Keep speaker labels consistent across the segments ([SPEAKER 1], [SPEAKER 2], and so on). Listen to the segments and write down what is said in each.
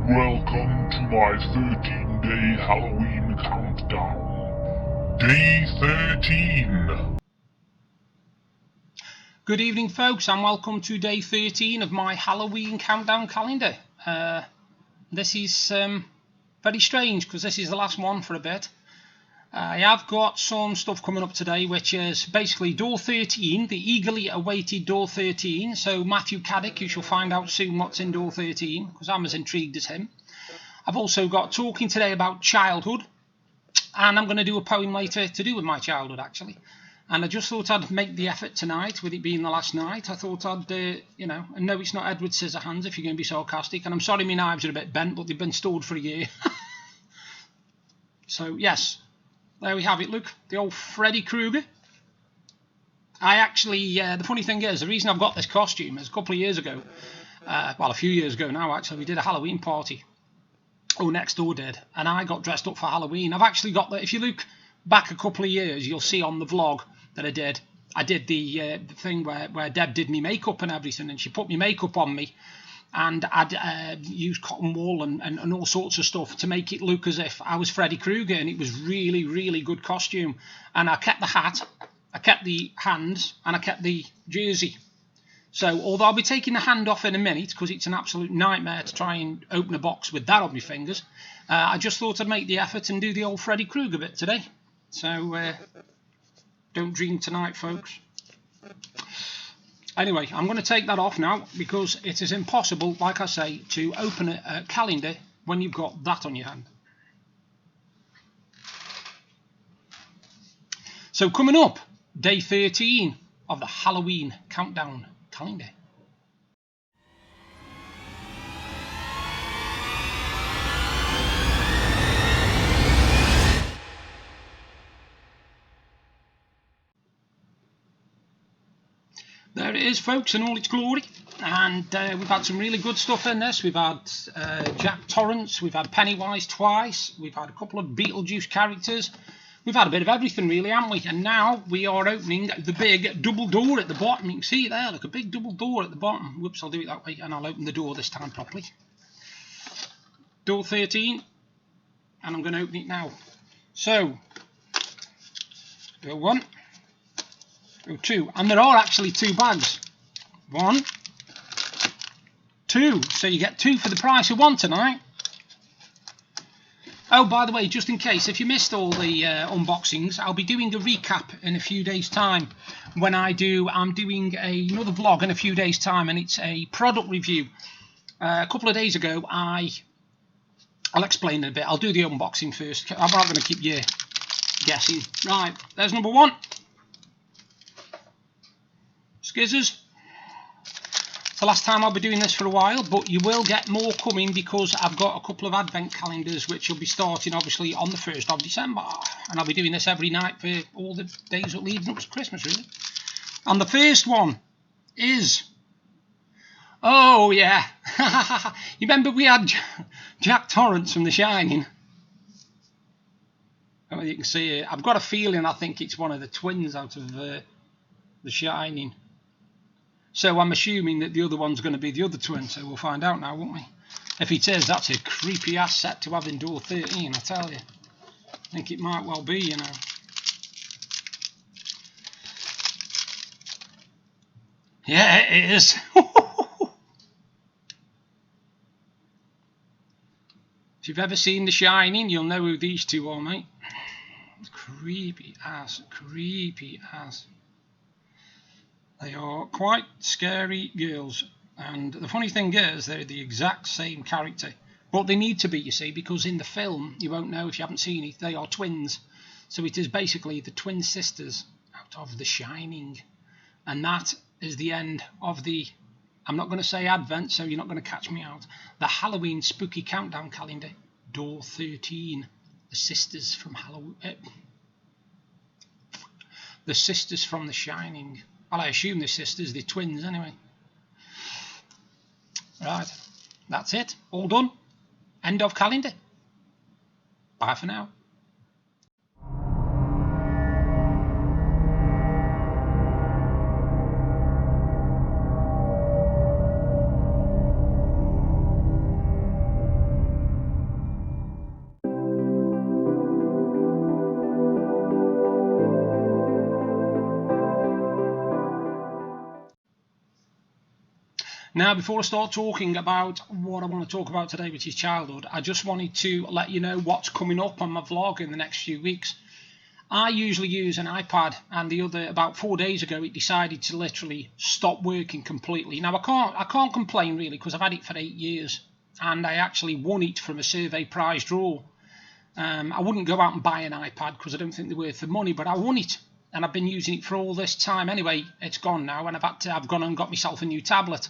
[SPEAKER 1] Welcome to my 13-day Halloween countdown. Day 13.
[SPEAKER 2] Good evening, folks, and welcome to day 13 of my Halloween countdown calendar. This is very strange because this is the last one for a bit. I have got some stuff coming up today, which is basically door 13, the eagerly awaited door 13. So Matthew Caddick, you shall find out soon what's in door 13, because I'm as intrigued as him. I've also got talking today about childhood, and I'm going to do a poem later to do with my childhood, actually. And I just thought I'd make the effort tonight, with it being the last night. I thought I'd, and no, it's not Edward Scissorhands, if you're going to be sarcastic. And I'm sorry my knives are a bit bent, but they've been stored for a year. So, yes. There we have it, look, the old Freddy Krueger. I actually, the funny thing is, the reason I've got this costume is a couple of years ago, well, a few years ago now, actually, we did a Halloween party. Oh, next door did, and I got dressed up for Halloween. I've actually got the, if you look back a couple of years, you'll see on the vlog that I did the thing where Deb did me makeup and everything, and she put me makeup on me. And I'd used cotton wool and all sorts of stuff to make it look as if I was Freddy Krueger, and it was really, really good costume. And I kept the hat, I kept the hands, and I kept the jersey. So although I'll be taking the hand off in a minute, because it's an absolute nightmare to try and open a box with that on my fingers, I just thought I'd make the effort and do the old Freddy Krueger bit today. So don't dream tonight, folks. Anyway, I'm going to take that off now because it is impossible, like I say, to open a calendar when you've got that on your hand. So coming up, day 13 of the Halloween countdown calendar. There it is, folks, in all its glory. And we've had some really good stuff in this. We've had Jack Torrance, we've had Pennywise twice, we've had a couple of Beetlejuice characters. We've had a bit of everything, really, haven't we? And now we are opening the big double door at the bottom. You can see it there, like a big double door at the bottom. Whoops, I'll do it that way, and I'll open the door this time properly. Door 13, and I'm going to open it now. So, go one. Oh, two, and there are actually two bags. One, two, so you get two for the price of one tonight. Oh, by the way, just in case, if you missed all the unboxings, I'll be doing a recap in a few days' time. When I'm doing another vlog in a few days' time, and it's a product review. A couple of days ago, I'll explain it a bit. I'll do the unboxing first. I'm not going to keep you guessing. Right, there's number one. Skizzers. It's the last time I'll be doing this for a while, but you will get more coming because I've got a couple of advent calendars which will be starting obviously on the 1st of December, and I'll be doing this every night for all the days that leading up to Christmas, really. And the first one is, oh yeah, you remember we had Jack Torrance from The Shining? I mean, you can see it. I've got a feeling I think it's one of the twins out of The Shining. So I'm assuming that the other one's going to be the other twin, so we'll find out now, won't we? If it is, that's a creepy ass set to have in door 13, I tell you. I think it might well be, you know. Yeah, it is. If you've ever seen The Shining, you'll know who these two are, mate. Creepy ass, creepy ass. They are quite scary girls, and the funny thing is they're the exact same character, but they need to be, you see, because in the film, you won't know if you haven't seen it, they are twins. So it is basically the twin sisters out of The Shining, and that is the end of the, I'm not going to say Advent, so you're not going to catch me out, the Halloween spooky countdown calendar, door 13, the sisters from Halloween, the sisters from The Shining. Well, I assume the sisters, they're twins anyway. Right, that's it. All done. End of calendar. Bye for now. Now, before I start talking about what I want to talk about today, which is childhood, I just wanted to let you know what's coming up on my vlog in the next few weeks. I usually use an iPad, and about 4 days ago it decided to literally stop working completely. Now I can't complain really, because I've had it for 8 years and I actually won it from a survey prize draw. I wouldn't go out and buy an iPad because I don't think they're worth the money, but I won it and I've been using it for all this time. Anyway, it's gone now, and I've gone and got myself a new tablet,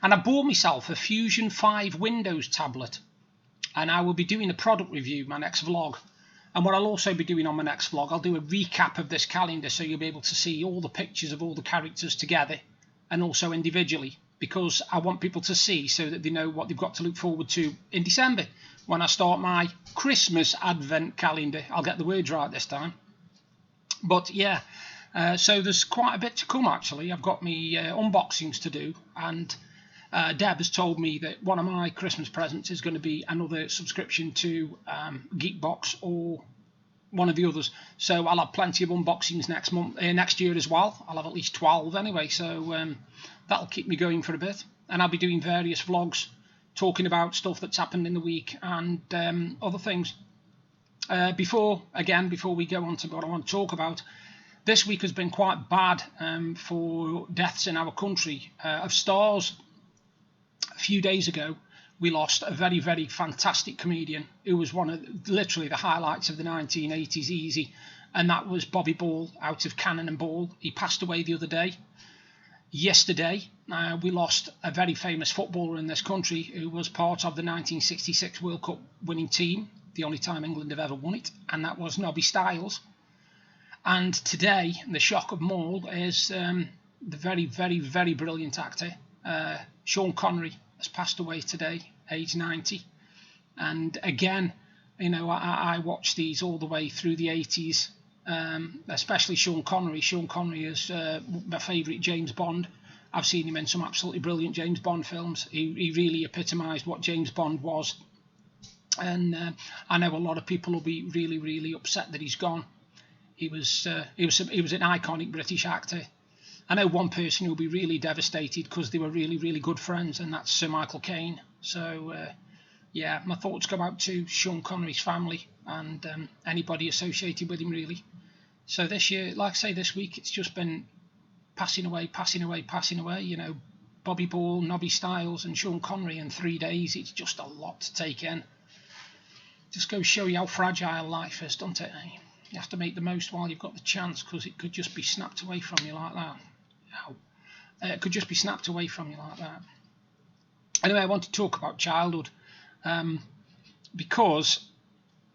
[SPEAKER 2] and I bought myself a Fusion 5 Windows tablet, and I will be doing a product review my next vlog. And what I'll also be doing on my next vlog, I'll do a recap of this calendar, so you'll be able to see all the pictures of all the characters together and also individually, because I want people to see so that they know what they've got to look forward to in December when I start my Christmas Advent calendar. I'll get the words right this time. But yeah, so there's quite a bit to come actually. I've got me unboxings to do, and Deb has told me that one of my Christmas presents is going to be another subscription to Geekbox or one of the others. So I'll have plenty of unboxings next year as well. I'll have at least 12 anyway, so that'll keep me going for a bit. And I'll be doing various vlogs talking about stuff that's happened in the week and other things. Before we go on to what I want to talk about, this week has been quite bad for deaths in our country. Of stars, a few days ago, we lost a very, very fantastic comedian who was one of literally the highlights of the 1980s easy, and that was Bobby Ball out of Cannon and Ball. He passed away the other day. Yesterday, we lost a very famous footballer in this country who was part of the 1966 World Cup winning team, the only time England have ever won it, and that was Nobby Stiles. And today, the shock of them all is the very, very, very brilliant actor, Sean Connery, has passed away today, age 90. And again, you know, I watched these all the way through the 80s, especially Sean Connery. Sean Connery is my favourite James Bond. I've seen him in some absolutely brilliant James Bond films. He really epitomised what James Bond was. And I know a lot of people will be really, really upset that he's gone. He was an iconic British actor. I know one person who will be really devastated because they were really, really good friends, and that's Sir Michael Caine. So, yeah, my thoughts go out to Sean Connery's family and anybody associated with him, really. So this year, like I say, this week, it's just been passing away. You know, Bobby Ball, Nobby Stiles, and Sean Connery in 3 days. It's just a lot to take in. Just goes to show you how fragile life is, doesn't it? You have to make the most while you've got the chance, because it could just be snapped away from you like that. It could just be snapped away from you like that. Anyway, I want to talk about childhood, because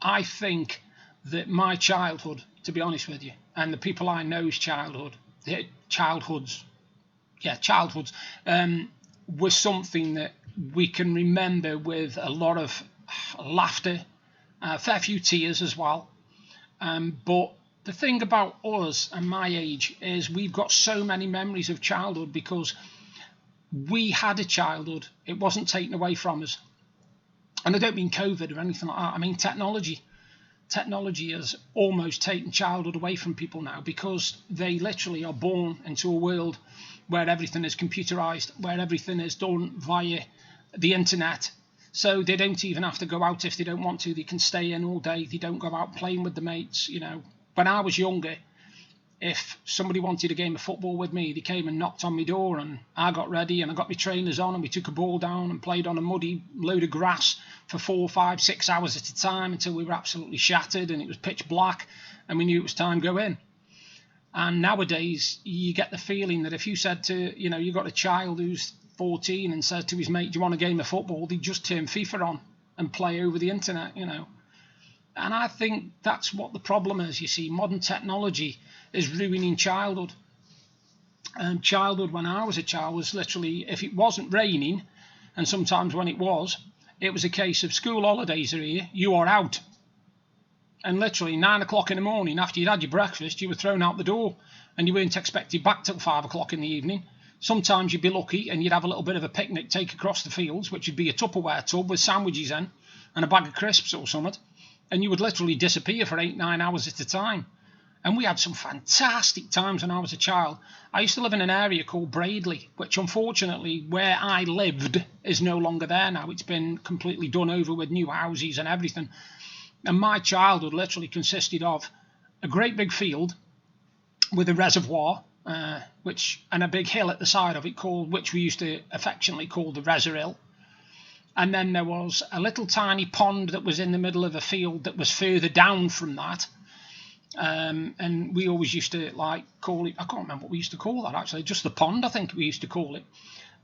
[SPEAKER 2] I think that my childhood, to be honest with you, and the people I know's childhoods, was something that we can remember with a lot of laughter, a fair few tears as well. But the thing about us and my age is we've got so many memories of childhood because we had a childhood. It wasn't taken away from us. And I don't mean COVID or anything like that. I mean technology. Technology has almost taken childhood away from people now, because they literally are born into a world where everything is computerized, where everything is done via the internet. So they don't even have to go out if they don't want to. They can stay in all day. They don't go out playing with the mates, you know. When I was younger, if somebody wanted a game of football with me, they came and knocked on my door, and I got ready and I got my trainers on, and we took a ball down and played on a muddy load of grass for 4, 5, 6 hours at a time until we were absolutely shattered and it was pitch black and we knew it was time to go in. And nowadays, you get the feeling that if you said to, you know, you got a child who's 14 and said to his mate, do you want a game of football? They'd just turn FIFA on and play over the internet, you know. And I think that's what the problem is. You see, modern technology is ruining childhood. And childhood, when I was a child, was literally, if it wasn't raining, and sometimes when it was a case of school holidays are here, you are out. And literally 9 o'clock in the morning, after you'd had your breakfast, you were thrown out the door, and you weren't expected back till 5 o'clock in the evening. Sometimes you'd be lucky and you'd have a little bit of a picnic take across the fields, which would be a Tupperware tub with sandwiches in and a bag of crisps or something. And you would literally disappear for 8, 9 hours at a time. And we had some fantastic times when I was a child. I used to live in an area called Braidley, which unfortunately where I lived is no longer there now. It's been completely done over with new houses and everything. And my childhood literally consisted of a great big field with a reservoir, and a big hill at the side of it, which we used to affectionately call the Reser Hill. And then there was a little tiny pond that was in the middle of a field that was further down from that. And we always used to call it, I can't remember what we used to call that actually, just the pond I think we used to call it.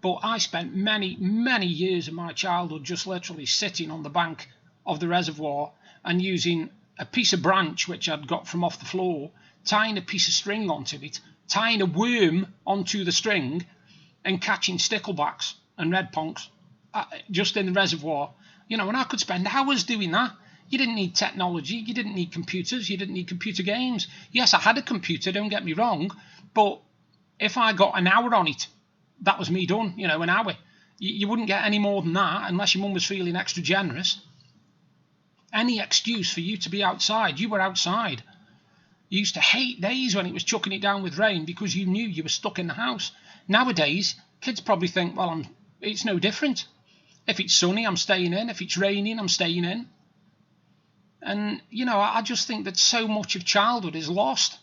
[SPEAKER 2] But I spent many, many years of my childhood just literally sitting on the bank of the reservoir and using a piece of branch which I'd got from off the floor, tying a piece of string onto it, tying a worm onto the string and catching sticklebacks and red ponks just in the reservoir. And I could spend hours doing that. You didn't need technology, you didn't need computers, you didn't need computer games. Yes, I had a computer, don't get me wrong, but if I got an hour on it, that was me done, an hour. You wouldn't get any more than that unless your mum was feeling extra generous. Any excuse for you to be outside, you were outside. You used to hate days when it was chucking it down with rain because you knew you were stuck in the house. Nowadays, kids probably think, well, it's no different. If it's sunny, I'm staying in. If it's raining, I'm staying in. And, I just think that so much of childhood is lost.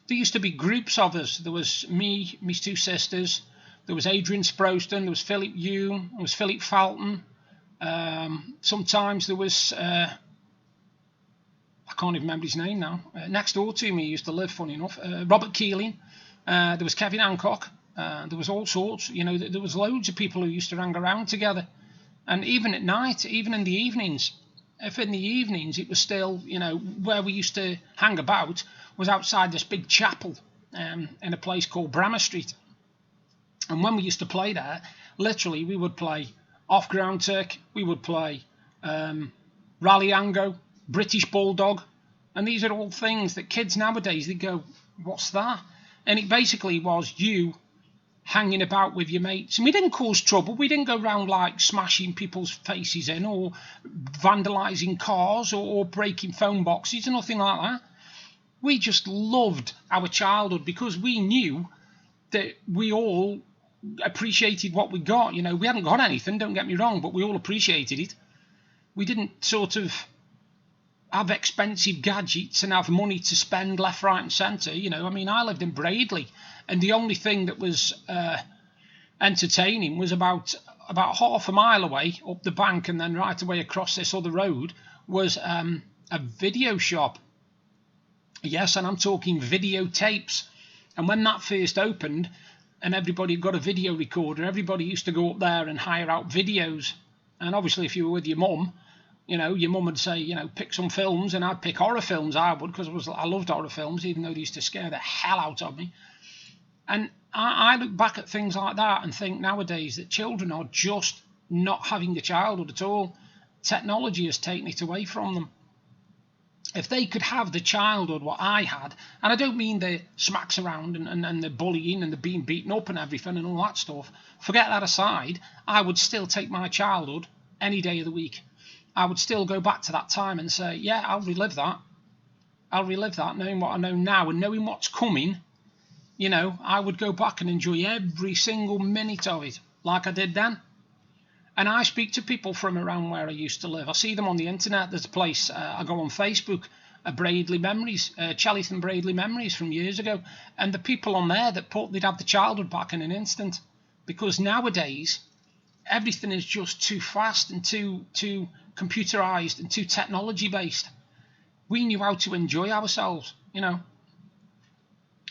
[SPEAKER 2] There used to be groups of us. There was me, my two sisters. There was Adrian Sproston. There was Philip Hume. There was Philip Falton. Sometimes there was, I can't even remember his name now. Next door to me, he used to live, funny enough. Robert Keeling. There was Kevin Hancock. There was all sorts. There was loads of people who used to hang around together. And even at night, even in the evenings, if in the evenings it was still, where we used to hang about was outside this big chapel in a place called Brammer Street. And when we used to play there, literally we would play off-ground turk, we would play rally-ango, British bulldog, and these are all things that kids nowadays, they go, what's that? And it basically was you hanging about with your mates. And we didn't cause trouble. We didn't go around smashing people's faces in or vandalising cars or breaking phone boxes or nothing like that. We just loved our childhood because we knew that we all appreciated what we got. We hadn't got anything, don't get me wrong, but we all appreciated it. We didn't sort of have expensive gadgets and have money to spend left, right and centre. I lived in Braidley, and the only thing that was entertaining was about half a mile away up the bank and then right away across this other road was a video shop. Yes, and I'm talking videotapes. And when that first opened and everybody got a video recorder, everybody used to go up there and hire out videos. And obviously if you were with your mum, your mum would say, pick some films, and I'd pick horror films, I would, because I loved horror films, even though they used to scare the hell out of me. And I look back at things like that and think nowadays that children are just not having a childhood at all. Technology has taken it away from them. If they could have the childhood what I had, and I don't mean the smacks around and the bullying and the being beaten up and everything and all that stuff, forget that aside, I would still take my childhood any day of the week. I would still go back to that time and say, yeah, I'll relive that. I'll relive that, knowing what I know now and knowing what's coming. I would go back and enjoy every single minute of it like I did then. And I speak to people from around where I used to live. I see them on the internet. There's a place, I go on Facebook, Braidley Memories, Chellyton Braidley Memories from years ago. And the people on there they'd have the childhood back in an instant. Because nowadays, everything is just too fast and too computerized and too technology based. We knew how to enjoy ourselves,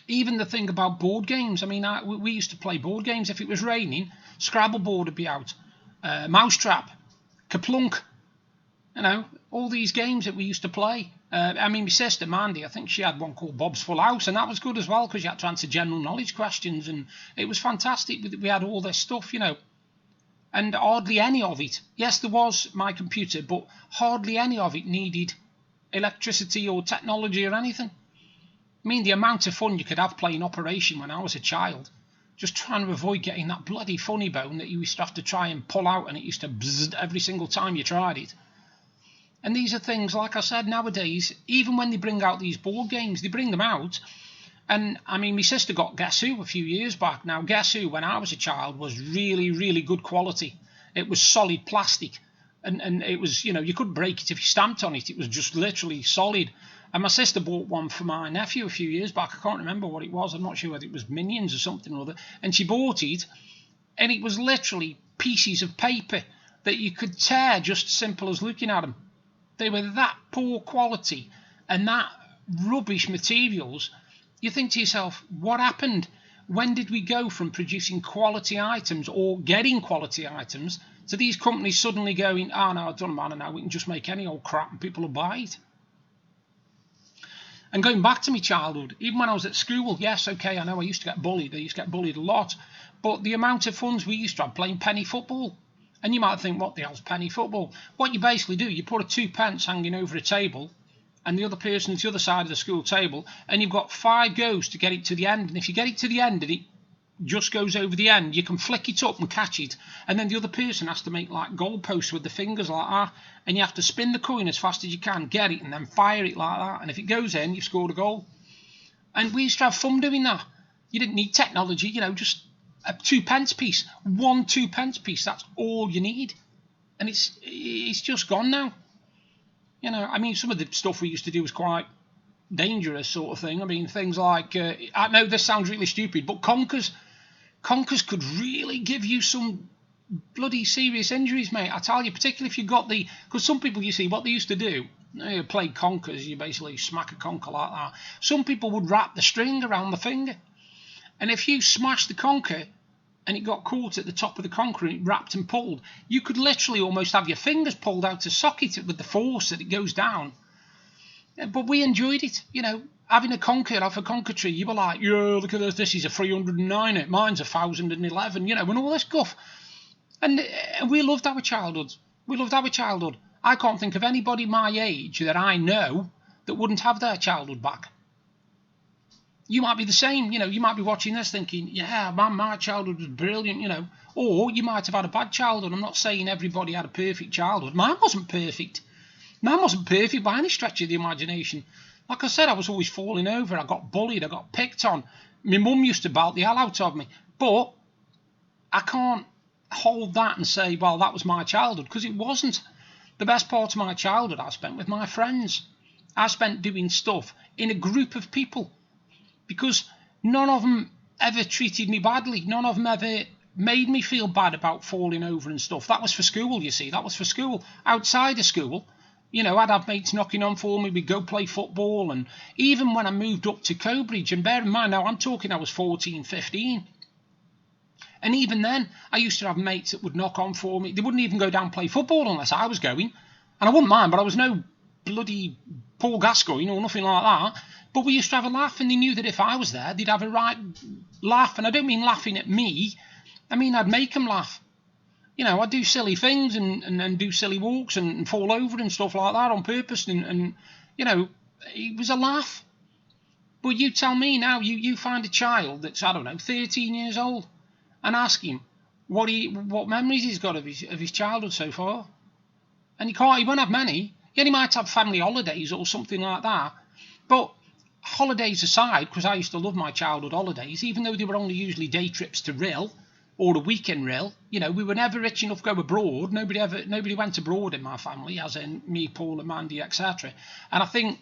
[SPEAKER 2] Even the thing about board games. We used to play board games. If it was raining, Scrabble board would be out. Mousetrap, Kaplunk, all these games that we used to play. My sister Mandy, I think she had one called Bob's Full House, and that was good as well because you had to answer general knowledge questions, and it was fantastic. We had all this stuff, and hardly any of it. Yes, there was my computer, but hardly any of it needed electricity or technology or anything. The amount of fun you could have playing Operation when I was a child, just trying to avoid getting that bloody funny bone that you used to have to try and pull out, and it used to bzz every single time you tried it. And these are things, like I said, nowadays, even when they bring out these board games, they bring them out. And, I mean, my sister got Guess Who a few years back. Now, Guess Who, when I was a child, was really, really good quality. It was solid plastic. And it was, you know, you couldn't break it if you stamped on it. It was just literally solid. And my sister bought one for my nephew a few years back. I can't remember what it was. I'm not sure whether it was Minions or something or other. And she bought it, and it was literally pieces of paper that you could tear just simple as looking at them. They were that poor quality and that rubbish materials. You think to yourself, what happened? When did we go from producing quality items or getting quality items to these companies suddenly going, oh no, it doesn't matter now, we can just make any old crap and people will buy it? And going back to my childhood, even when I was at school, yes, okay, I know I used to get bullied. I used to get bullied a lot. But the amount of funds we used to have playing penny football. And you might think, what the hell's penny football? What you basically do, you put a 2p hanging over a table, and the other person's the other side of the school table, and you've got 5 goes to get it to the end. And if you get it to the end and it just goes over the end, you can flick it up and catch it. And then the other person has to make like goalposts with the fingers like that. And you have to spin the coin as fast as you can, get it, and then fire it like that. And if it goes in, you've scored a goal. And we used to have fun doing that. You didn't need technology, you know, just a 2p piece. 1 2p piece, that's all you need. And it's just gone now. You know, I mean, some of the stuff we used to do was quite dangerous sort of thing. I mean, things like, I know this sounds really stupid, but conkers could really give you some bloody serious injuries, mate. I tell you, particularly if you got because some people, you see, what they used to do, you play conkers, you basically smack a conker like that. Some people would wrap the string around the finger. And if you smashed the conker and it got caught at the top of the conker and it wrapped and pulled, you could literally almost have your fingers pulled out of socket with the force that it goes down. But we enjoyed it, you know, having a conker off a conker tree. You were like, yeah, look at this is a 309, mine's a 1011, you know, and all this guff. And we loved our childhood. We loved our childhood. I can't think of anybody my age that I know that wouldn't have their childhood back. You might be the same, you know, you might be watching this thinking, yeah, my childhood was brilliant, you know. Or you might have had a bad childhood. I'm not saying everybody had a perfect childhood. Mine wasn't perfect. Mine wasn't perfect by any stretch of the imagination. Like I said, I was always falling over. I got bullied. I got picked on. My mum used to belt the hell out of me. But I can't hold that and say, well, that was my childhood, because it wasn't. The best part of my childhood I spent with my friends. I spent doing stuff in a group of people, because none of them ever treated me badly. None of them ever made me feel bad about falling over and stuff. That was for school, you see. That was for school. Outside of school, you know, I'd have mates knocking on for me. We'd go play football. And even when I moved up to Cobridge, and bear in mind now, I'm talking I was 14, 15. And even then, I used to have mates that would knock on for me. They wouldn't even go down and play football unless I was going. And I wouldn't mind, but I was no bloody Paul Gascoigne or nothing like that. But we used to have a laugh, and they knew that if I was there, they'd have a right laugh. And I don't mean laughing at me. I mean, I'd make them laugh. You know, I'd do silly things and do silly walks and fall over and stuff like that on purpose. And you know, it was a laugh. But you tell me now, you find a child that's, I don't know, 13 years old, and ask him what memories he's got of his childhood so far. And he won't have many. Yeah, he might have family holidays or something like that. But holidays aside, because I used to love my childhood holidays, even though they were only usually day trips to Rill or a weekend Rill, you know, we were never rich enough to go abroad. Nobody went abroad in my family, as in me, Paul and Mandy, etc. And I think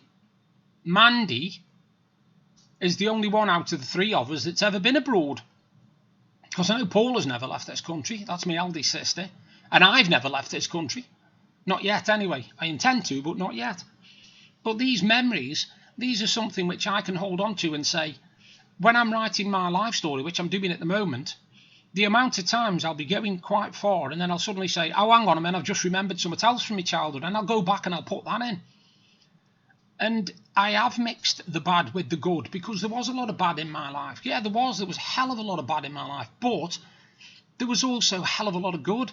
[SPEAKER 2] Mandy is the only one out of the 3 of us that's ever been abroad. Because I know Paul has never left this country. That's my eldest sister. And I've never left this country. Not yet, anyway. I intend to, but not yet. But these memories, these are something which I can hold on to and say, when I'm writing my life story, which I'm doing at the moment, the amount of times I'll be going quite far, and then I'll suddenly say, oh, hang on a minute, I've just remembered something else from my childhood, and I'll go back and I'll put that in. And I have mixed the bad with the good, because there was a lot of bad in my life. Yeah, there was a hell of a lot of bad in my life, but there was also a hell of a lot of good.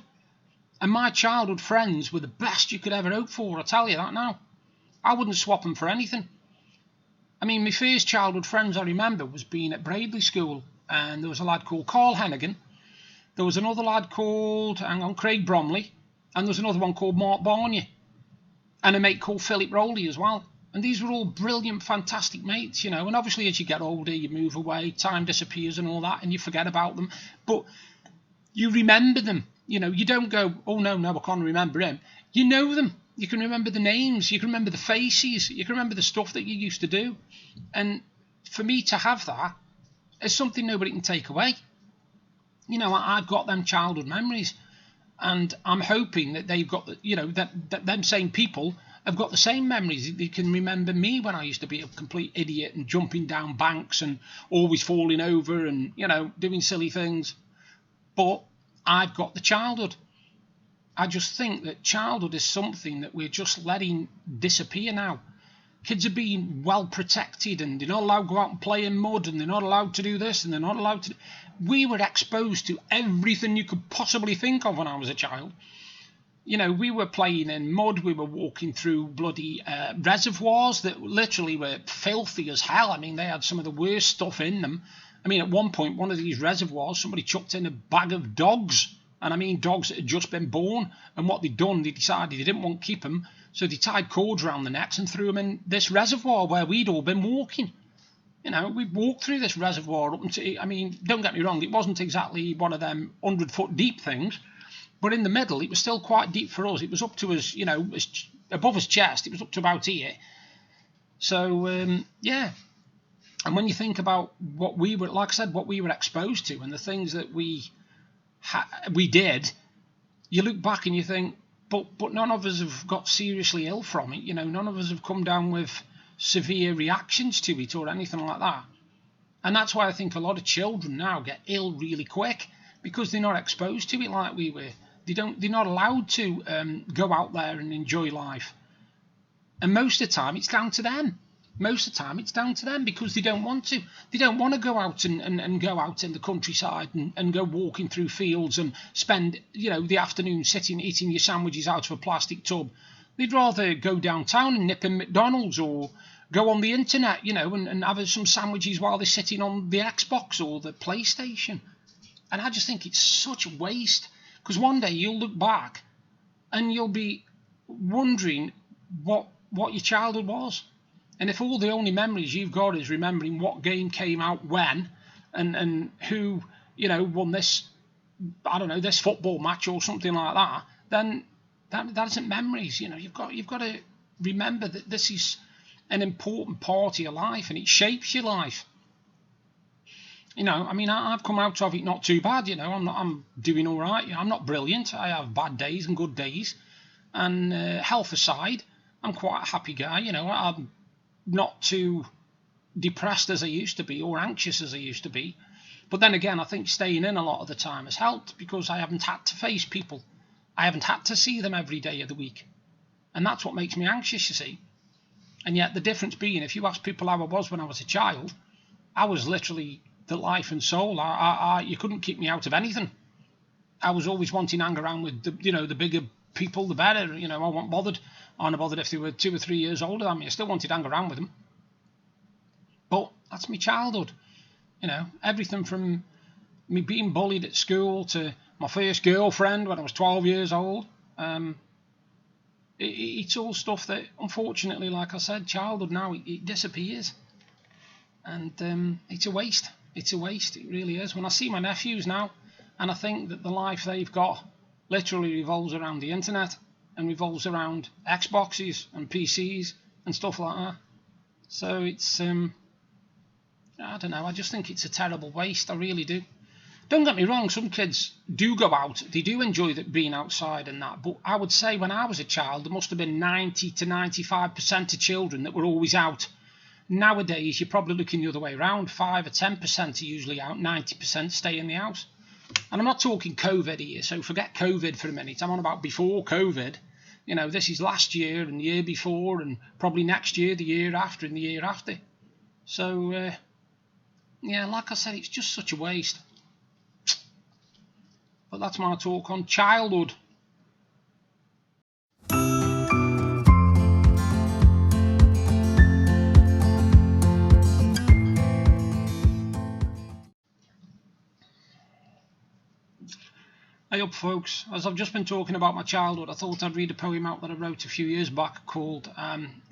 [SPEAKER 2] And my childhood friends were the best you could ever hope for, I'll tell you that now. I wouldn't swap them for anything. I mean, my first childhood friends I remember was being at Braidley School, and there was a lad called Carl Hennigan. There was another lad called, Craig Bromley, and there was another one called Mark Barnier. and a mate called Philip Rowley as well. And these were all brilliant, fantastic mates, you know. And obviously, as you get older, you move away, time disappears and all that, and you forget about them. But you remember them, you know. You don't go, oh no, I can't remember him. You know them. You can remember the names. You can remember the faces. You can remember the stuff that you used to do. And for me to have that is something nobody can take away. You know, I've got them childhood memories, and I'm hoping that they've got, that them same people have got the same memories. They can remember me when I used to be a complete idiot and jumping down banks and always falling over and, you know, doing silly things. But I've got the childhood. I just think that childhood is something that we're just letting disappear now. Kids are being well protected, and they're not allowed to go out and play in mud, and they're not allowed to do this, and they're not allowed to. We were exposed to everything you could possibly think of when I was a child. You know, we were playing in mud, we were walking through bloody reservoirs that literally were filthy as hell. I mean, they had some of the worst stuff in them. I mean, at one point, one of these reservoirs, somebody chucked in a bag of dogs. And I mean, dogs that had just been born. And what they'd done, they decided they didn't want to keep them. So they tied cords around the necks and threw them in this reservoir where we'd all been walking. You know, we walked through this reservoir up into, I mean, don't get me wrong, it wasn't exactly one of them 100-foot deep things. But in the middle, it was still quite deep for us. It was up to us, you know, above his chest. It was up to about here. So, yeah. And when you think about what we were, like I said, what we were exposed to and the things that we did, you look back and you think, but none of us have got seriously ill from it. You know, none of us have come down with severe reactions to it or anything like that. And that's why I think a lot of children now get ill really quick, because they're not exposed to it like we were. They're not allowed to go out there and enjoy life. And most of the time, it's down to them. Most of the time, it's down to them because they don't want to. They don't want to go out and go out in the countryside and go walking through fields and spend, you know, the afternoon sitting eating your sandwiches out of a plastic tub. They'd rather go downtown and nip in McDonald's or go on the internet, you know, and have some sandwiches while they're sitting on the Xbox or the PlayStation. And I just think it's such a waste, because one day you'll look back and you'll be wondering what your childhood was. And if all the only memories you've got is remembering what game came out when and who, you know, won this, I don't know, this football match or something like that, then that isn't memories. You know, you've got to remember that this is an important part of your life and it shapes your life. You know, I mean, I've come out of it not too bad. You know, I'm doing all right. You know, I'm not brilliant. I have bad days and good days. And health aside, I'm quite a happy guy. You know, I'm not too depressed as I used to be or anxious as I used to be. But then again, I think staying in a lot of the time has helped, because I haven't had to face people. I haven't had to see them every day of the week. And that's what makes me anxious, you see. And yet the difference being, if you ask people how I was when I was a child, I was literally the life and soul. You couldn't keep me out of anything. I was always wanting to hang around with the bigger people, the better. You know, I wasn't bothered. I'm not bothered if they were 2 or 3 years older than me. I still wanted to hang around with them. But that's my childhood. You know, everything from me being bullied at school to my first girlfriend when I was 12 years old. It's all stuff that, unfortunately, like I said, childhood now, it disappears. And it's a waste. It's a waste. It really is. When I see my nephews now, and I think that the life they've got literally revolves around the internet and revolves around Xboxes and PCs and stuff like that. So it's, I don't know, I just think it's a terrible waste. I really do. Don't get me wrong, some kids do go out. They do enjoy being outside and that. But I would say when I was a child, there must have been 90 to 95% of children that were always out. Nowadays, you're probably looking the other way around. 5 or 10% are usually out, 90% stay in the house. And I'm not talking COVID here, so forget COVID for a minute. I'm on about before COVID. You know, this is last year and the year before and probably next year, the year after and the year after. So, yeah, like I said, it's just such a waste. But that's my talk on childhood. Hey up folks, as I've just been talking about my childhood, I thought I'd read a poem out that I wrote a few years back called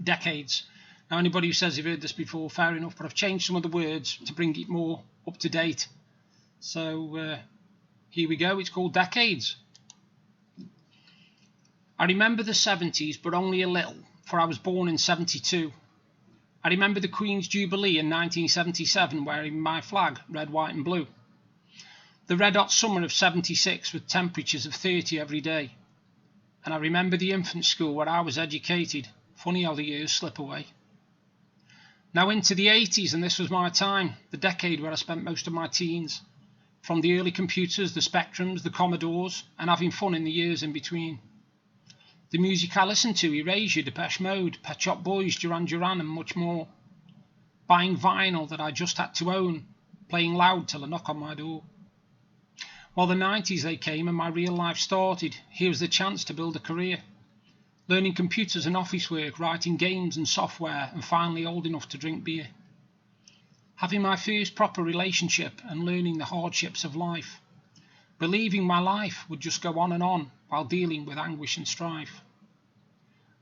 [SPEAKER 2] Decades. Now anybody who says you've heard this before, fair enough, but I've changed some of the words to bring it more up to date. So here we go, it's called Decades. I remember the 70s, but only a little, for I was born in 72. I remember the Queen's Jubilee in 1977 wearing my flag, red, white and blue. The red-hot summer of 76 with temperatures of 30 every day. And I remember the infant school where I was educated. Funny how the years slip away. Now into the 80s, and this was my time, the decade where I spent most of my teens. From the early computers, the Spectrums, the Commodores, and having fun in the years in between. The music I listened to, Erasure, Depeche Mode, Pet Shop Boys, Duran Duran and much more. Buying vinyl that I just had to own, playing loud till a knock on my door. Well, the 90s they came and my real life started. Here was the chance to build a career. Learning computers and office work, writing games and software, and finally old enough to drink beer. Having my first proper relationship and learning the hardships of life. Believing my life would just go on and on while dealing with anguish and strife.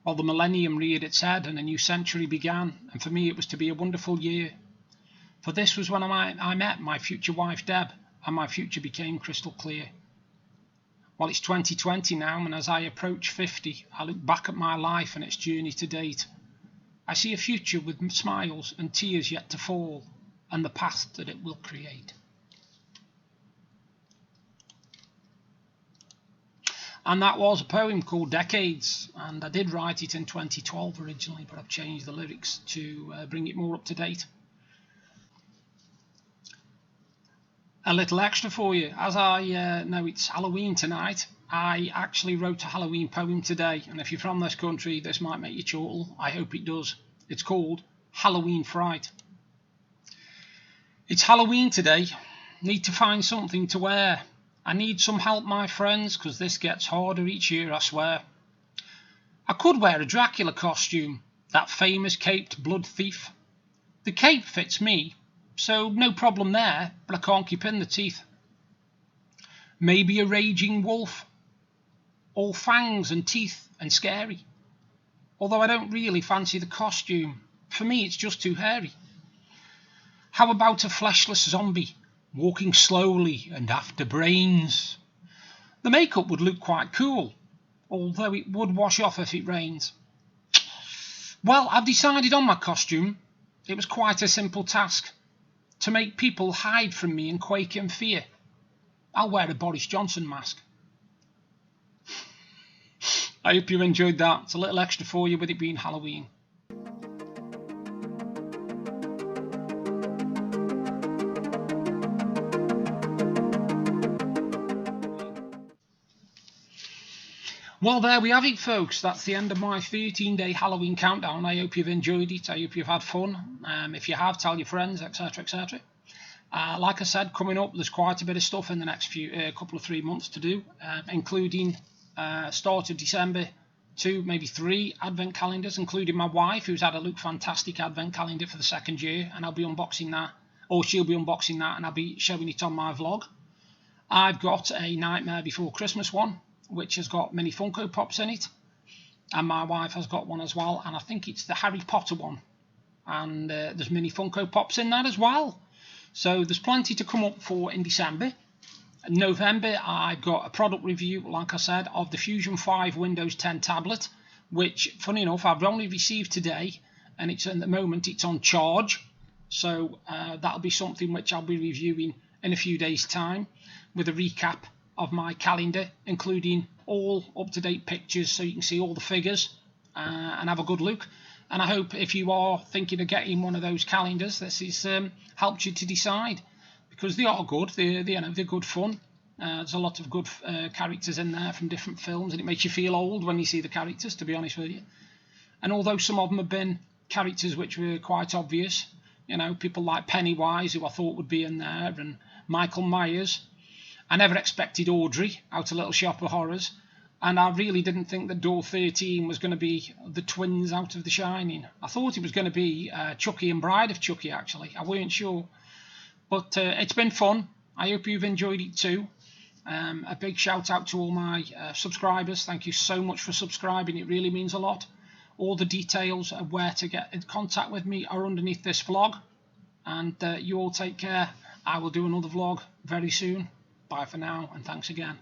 [SPEAKER 2] While the millennium reared its head and a new century began, and for me it was to be a wonderful year. For this was when I met my future wife Deb, and my future became crystal clear. Well, it's 2020 now, and as I approach 50, I look back at my life and its journey to date. I see a future with smiles and tears yet to fall, and the path that it will create. And that was a poem called Decades, and I did write it in 2012 originally, but I've changed the lyrics to bring it more up to date. A little extra for you, as I know it's Halloween tonight, I actually wrote a Halloween poem today, and if you're from this country, this might make you chortle. I hope it does. It's called Halloween Fright. It's Halloween today. Need to find something to wear. I need some help, my friends, because this gets harder each year, I swear. I could wear a Dracula costume, that famous caped blood thief. The cape fits me, so no problem there, but I can't keep in the teeth. Maybe a raging wolf, all fangs and teeth and scary. Although I don't really fancy the costume, for me it's just too hairy. How about a fleshless zombie, walking slowly and after brains? The makeup would look quite cool, although it would wash off if it rains. Well, I've decided on my costume. It was quite a simple task. To make people hide from me and quake in fear, I'll wear a Boris Johnson mask. I hope you enjoyed that. It's a little extra for you with it being Halloween. Well, there we have it, folks. That's the end of my 13-day Halloween countdown. I hope you've enjoyed it. I hope you've had fun. If you have, tell your friends, etc., etc. Like I said, coming up, there's quite a bit of stuff in the next couple of 3 months to do, including start of December, 2, maybe 3 advent calendars, including my wife, who's had a Look Fantastic advent calendar for the 2nd year, and I'll be unboxing that, or she'll be unboxing that, and I'll be showing it on my vlog. I've got a Nightmare Before Christmas one, which has got mini Funko Pops in it, and my wife has got one as well, and I think it's the Harry Potter one, and there's mini Funko Pops in that as well. So there's plenty to come up for in December. In November, I've got a product review, like I said, of the Fusion 5 Windows 10 tablet, which, funny enough, I've only received today, and it's at the moment it's on charge. So that'll be something which I'll be reviewing in a few days' time, with a recap of my calendar, including all up-to-date pictures so you can see all the figures and have a good look. And I hope if you are thinking of getting one of those calendars, this has helped you to decide, because they are good. They're good fun. There's a lot of good characters in there from different films, and it makes you feel old when you see the characters, to be honest with you. And although some of them have been characters which were quite obvious, you know, people like Pennywise, who I thought would be in there, and Michael Myers. I never expected Audrey out of Little Shop of Horrors, and I really didn't think that Door 13 was going to be the twins out of The Shining. I thought it was going to be Chucky and Bride of Chucky, actually. I weren't sure. But it's been fun. I hope you've enjoyed it too. A big shout out to all my subscribers. Thank you so much for subscribing. It really means a lot. All the details of where to get in contact with me are underneath this vlog. And you all take care. I will do another vlog very soon. Bye for now, and thanks again.